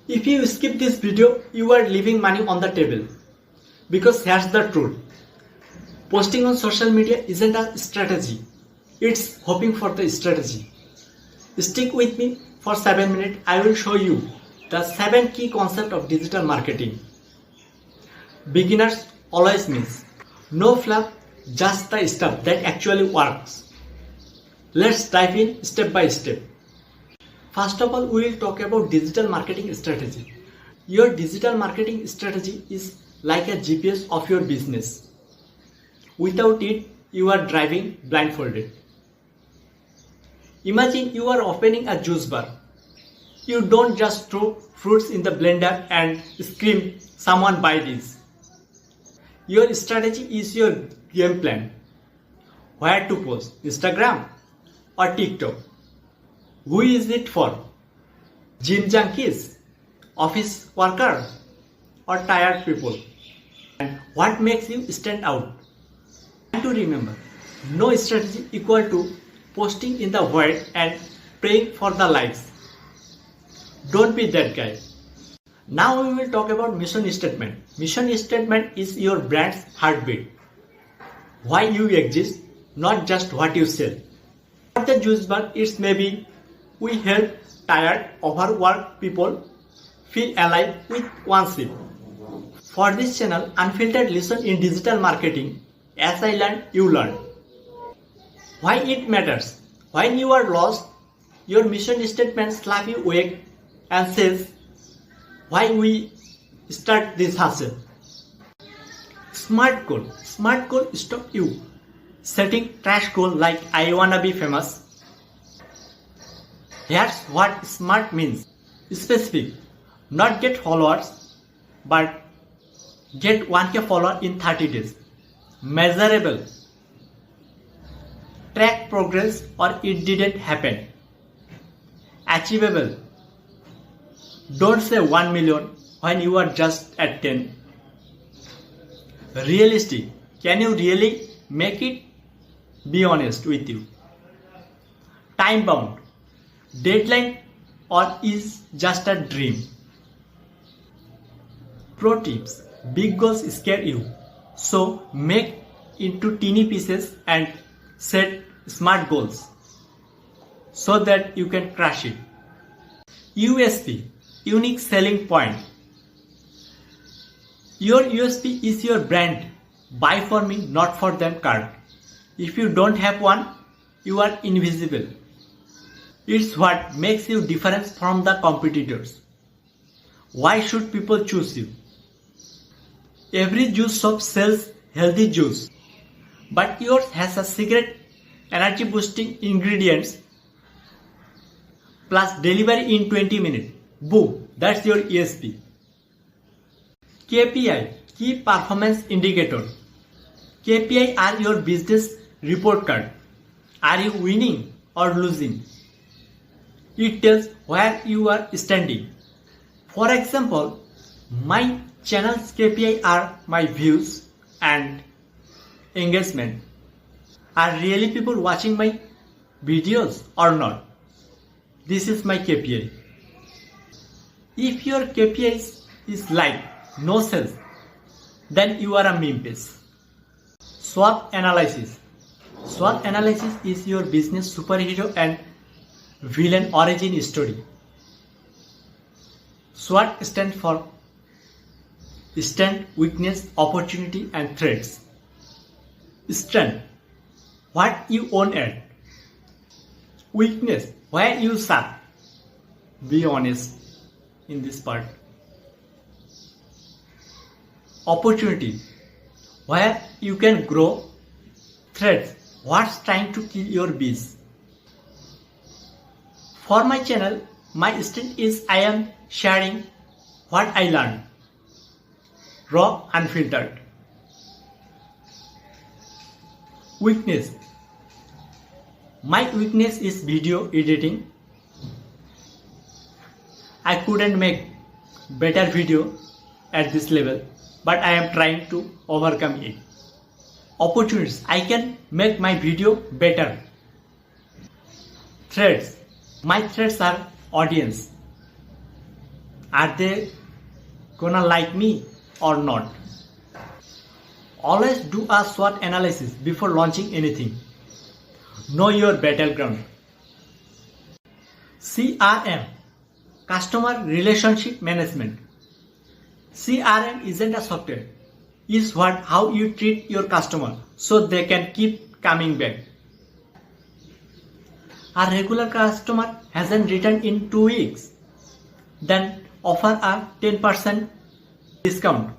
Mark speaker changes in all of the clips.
Speaker 1: If you skip this video, you are leaving money on the table. Because here's the truth. Posting on social media isn't a strategy. It's hoping for the strategy. Stick with me for 7 minutes. I will show you the 7 key concepts of digital marketing. Beginners always miss. No fluff, just the stuff that actually works. Let's dive in step by step. First of all, we will talk about digital marketing strategy. Your digital marketing strategy is like a GPS of your business. Without it, you are driving blindfolded. Imagine you are opening a juice bar. You don't just throw fruits in the blender and scream, "Someone buy this." Your strategy is your game plan. Where to post? Instagram or TikTok? Who is it for? Gym junkies, office workers, or tired people? And what makes you stand out? And to remember, no strategy equal to posting in the void and praying for the likes. Don't be that guy. Now we will talk about mission statement. Mission statement is your brand's heartbeat. Why you exist, not just what you sell. At the juice bar, it's maybe we help tired, overworked people feel alive with one sip. For this channel, Unfiltered Lesson in Digital Marketing, as I learned, you learn. Why it matters? When you are lost, your mission statement slaps you awake and says, why we start this hustle? Smart goal. Smart goal stop you setting trash goal like I wanna be famous. Here's what smart means. Specific. Not get followers, but get 1K follower in 30 days. Measurable. Track progress or it didn't happen. Achievable. Don't say 1 million when you are just at 10. Realistic. Can you really make it? Be honest with you. Time bound. Deadline or is just a dream. Pro tips. Big goals scare you. So make into teeny pieces and set smart goals so that you can crush it. USP. Unique selling point. Your USP is your brand. Buy for me, not for them card. If you don't have one, you are invisible. It's what makes you different from the competitors. Why should people choose you? Every juice shop sells healthy juice, but yours has a secret energy boosting ingredients plus delivery in 20 minutes. Boom, that's your USP. KPI, Key Performance Indicator. KPI are your business report card. Are you winning or losing? It tells where you are standing. For example, my channel's KPI are my views and engagement. Are really people watching my videos or not? This is my KPI. If your KPI is like no sales, then you are a meme page. SWOT Analysis. SWOT Analysis is your business superhero and villain origin story. SWOT stands for strength, weakness, opportunity and threats. Strength. What you own at. Weakness. Where you suck. Be honest in this part. Opportunity. Where you can grow. Threats. What's trying to kill your bees. For my channel, my strength is I am sharing what I learned. Raw, unfiltered. Weakness. My weakness is video editing. I couldn't make better video at this level, but I am trying to overcome it. Opportunities. I can make my video better. Threats. My threats are audience. Are they gonna like me or not? Always do a SWOT analysis before launching anything. Know your battleground. CRM, Customer Relationship Management. CRM isn't a software. It's how you treat your customer so they can keep coming back. A regular customer hasn't returned in 2 weeks. Then offer a 10% discount.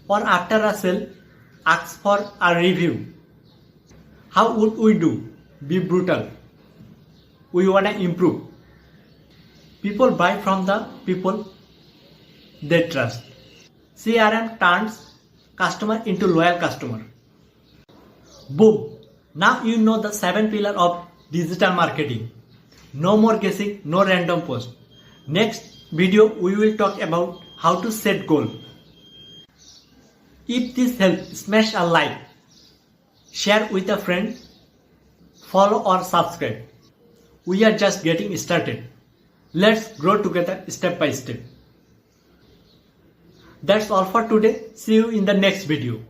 Speaker 1: Or after a sale, ask for a review. How would we do? Be brutal. We wanna improve. People buy from the people they trust. CRM turns customer into loyal customer. Boom! Now you know the 7 pillars of digital marketing. No more guessing, no random post. Next video we will talk about how to set goal. If this helped, smash a like, share with a friend, follow or subscribe. We are just getting started. Let's grow together step by step. That's all for today. See you in the next video.